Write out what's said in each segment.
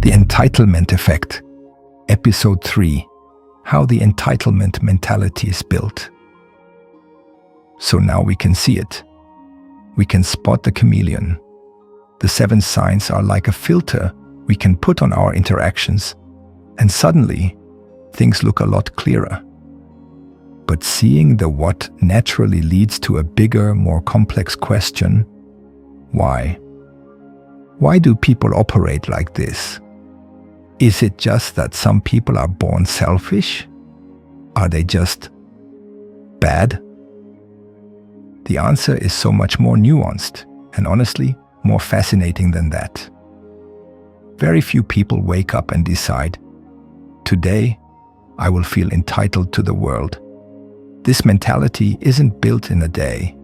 The Entitlement Effect, Episode 3, How the Entitlement Mentality is Built. So now we can see it. We can spot the chameleon. The 7 signs are like a filter we can put on our interactions, and suddenly things look a lot clearer. But seeing the what naturally leads to a bigger, more complex question: why? Why do people operate like this? Is it just that some people are born selfish? Are they just bad? The answer is so much more nuanced and honestly more fascinating than that. Very few people wake up and decide, today I will feel entitled to the world. This mentality isn't built in a day.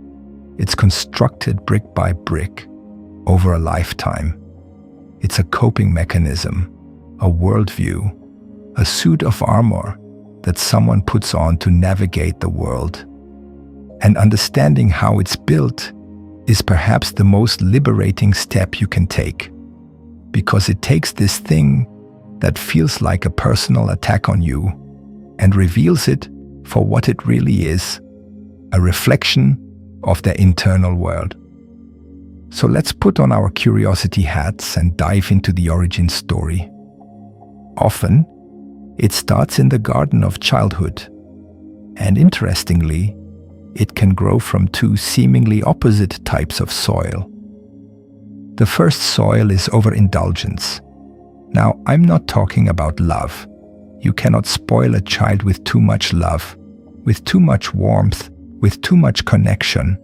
It's constructed brick by brick over a lifetime. It's a coping mechanism, a worldview, a suit of armor that someone puts on to navigate the world. And understanding how it's built is perhaps the most liberating step you can take, because it takes this thing that feels like a personal attack on you and reveals it for what it really is, a reflection of their internal world. So let's put on our curiosity hats and dive into the origin story. Often, it starts in the garden of childhood, and interestingly, it can grow from 2 seemingly opposite types of soil. The first soil is overindulgence. Now, I'm not talking about love. You cannot spoil a child with too much love, with too much warmth, with too much connection.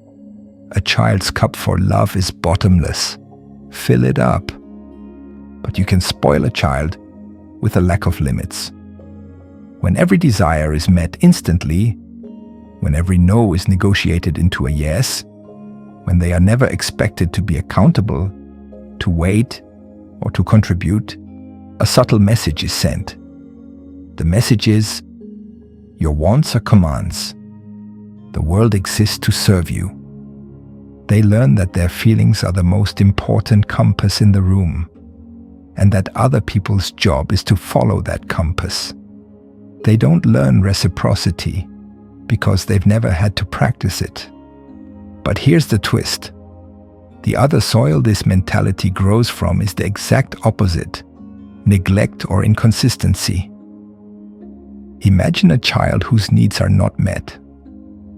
A child's cup for love is bottomless. Fill it up. But you can spoil a child with a lack of limits. When every desire is met instantly, when every no is negotiated into a yes, when they are never expected to be accountable, to wait, or to contribute, a subtle message is sent. The message is, your wants are commands. The world exists to serve you. They learn that their feelings are the most important compass in the room, and that other people's job is to follow that compass. They don't learn reciprocity because they've never had to practice it. But here's the twist. The other soil this mentality grows from is the exact opposite: neglect or inconsistency. Imagine a child whose needs are not met,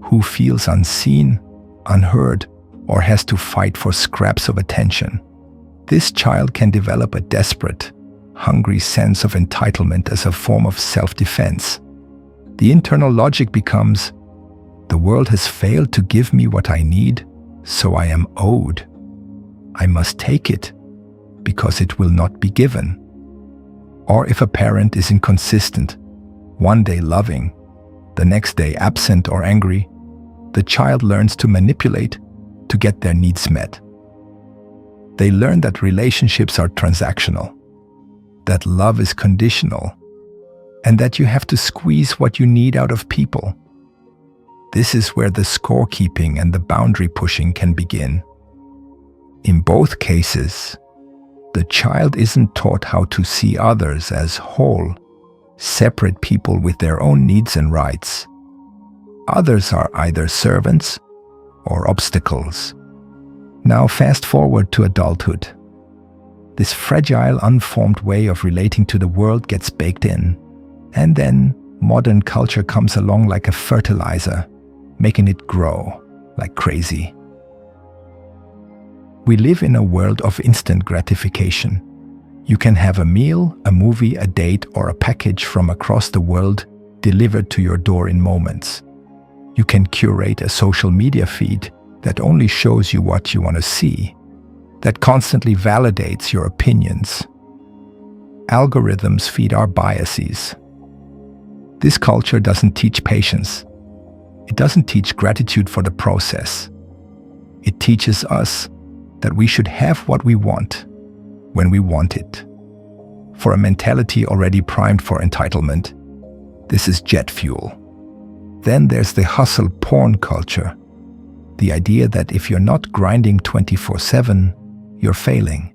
who feels unseen, unheard, or has to fight for scraps of attention. This child can develop a desperate, hungry sense of entitlement as a form of self-defense. The internal logic becomes, the world has failed to give me what I need, so I am owed. I must take it, because it will not be given. Or if a parent is inconsistent, one day loving, the next day absent or angry, the child learns to manipulate to get their needs met. They learn that relationships are transactional, that love is conditional, and that you have to squeeze what you need out of people. This is where the scorekeeping and the boundary pushing can begin. In both cases, the child isn't taught how to see others as whole, separate people with their own needs and rights. Others are either servants or obstacles. Now fast forward to adulthood. This fragile, unformed way of relating to the world gets baked in, and then modern culture comes along like a fertilizer, making it grow like crazy. We live in a world of instant gratification. You can have a meal, a movie, a date, or a package from across the world delivered to your door in moments. You can curate a social media feed that only shows you what you want to see, that constantly validates your opinions. Algorithms feed our biases. This culture doesn't teach patience. It doesn't teach gratitude for the process. It teaches us that we should have what we want when we want it. For a mentality already primed for entitlement, this is jet fuel. Then there's the hustle porn culture. The idea that if you're not grinding 24/7, you're failing.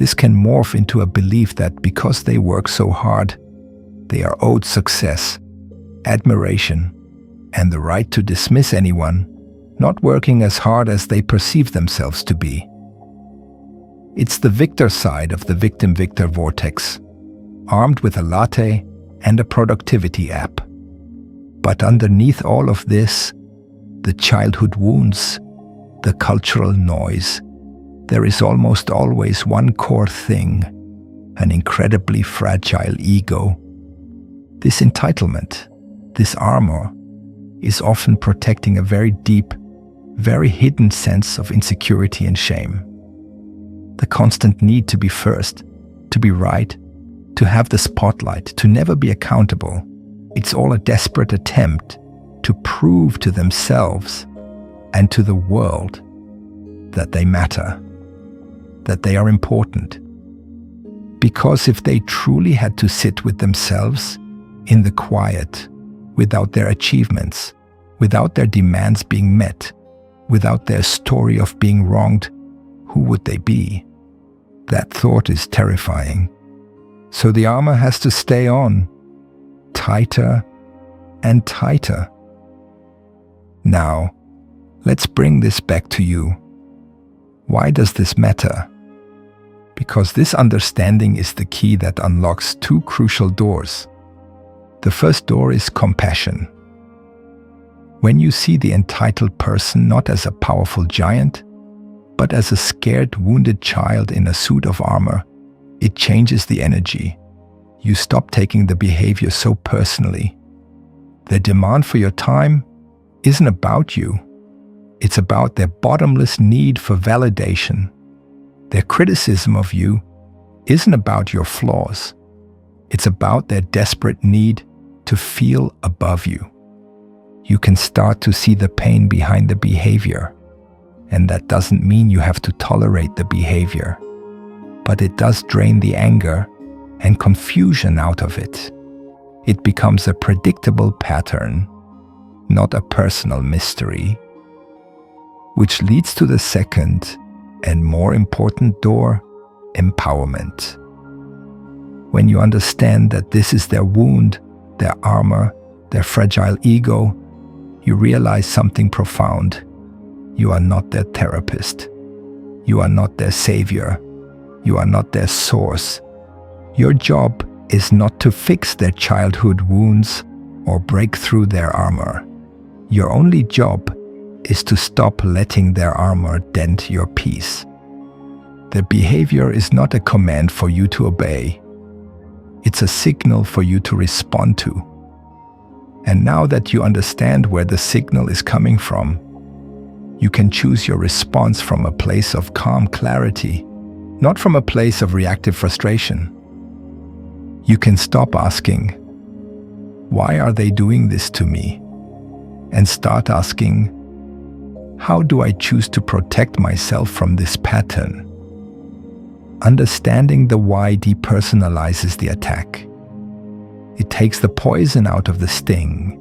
This can morph into a belief that because they work so hard, they are owed success, admiration, and the right to dismiss anyone not working as hard as they perceive themselves to be. It's the victor side of the victim-victor vortex, armed with a latte and a productivity app. But underneath all of this, the childhood wounds, the cultural noise, there is almost always one core thing, an incredibly fragile ego. This entitlement, this armor, is often protecting a very deep, very hidden sense of insecurity and shame. The constant need to be first, to be right, to have the spotlight, to never be accountable. It's all a desperate attempt to prove to themselves and to the world that they matter, that they are important. Because if they truly had to sit with themselves in the quiet, without their achievements, without their demands being met, without their story of being wronged, who would they be? That thought is terrifying. So the armor has to stay on, tighter and tighter. Now, let's bring this back to you. Why does this matter? Because this understanding is the key that unlocks two crucial doors. The first door is compassion. When you see the entitled person not as a powerful giant, but as a scared, wounded child in a suit of armor, it changes the energy. You stop taking the behavior so personally. Their demand for your time isn't about you. It's about their bottomless need for validation. Their criticism of you isn't about your flaws. It's about their desperate need to feel above you. You can start to see the pain behind the behavior. And that doesn't mean you have to tolerate the behavior, but it does drain the anger and confusion out of it. It becomes a predictable pattern, not a personal mystery. Which leads to the second and more important door, empowerment. When you understand that this is their wound, their armor, their fragile ego, you realize something profound. You are not their therapist. You are not their savior. You are not their source. Your job is not to fix their childhood wounds or break through their armor. Your only job is to stop letting their armor dent your peace. Their behavior is not a command for you to obey. It's a signal for you to respond to. And now that you understand where the signal is coming from, you can choose your response from a place of calm clarity, not from a place of reactive frustration. You can stop asking, "Why are they doing this to me?" and start asking, "How do I choose to protect myself from this pattern?" Understanding the why depersonalizes the attack. It takes the poison out of the sting.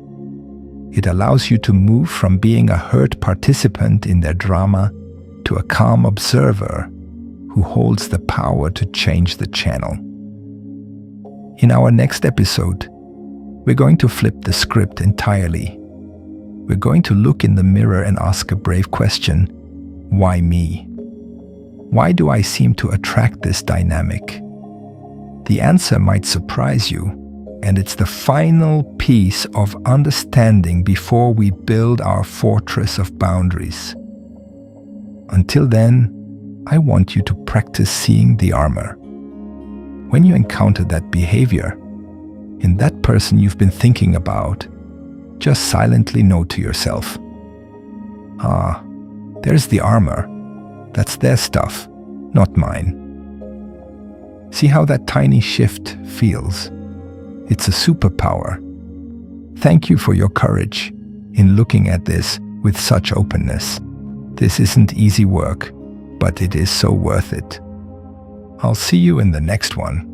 It allows you to move from being a hurt participant in their drama to a calm observer who holds the power to change the channel. In our next episode, we're going to flip the script entirely. We're going to look in the mirror and ask a brave question: why me? Why do I seem to attract this dynamic? The answer might surprise you, and it's the final piece of understanding before we build our fortress of boundaries. Until then, I want you to practice seeing the armor. When you encounter that behavior, in that person you've been thinking about, just silently note to yourself, "Ah, there's the armor. That's their stuff, not mine." See how that tiny shift feels? It's a superpower. Thank you for your courage in looking at this with such openness. This isn't easy work, but it is so worth it. I'll see you in the next one.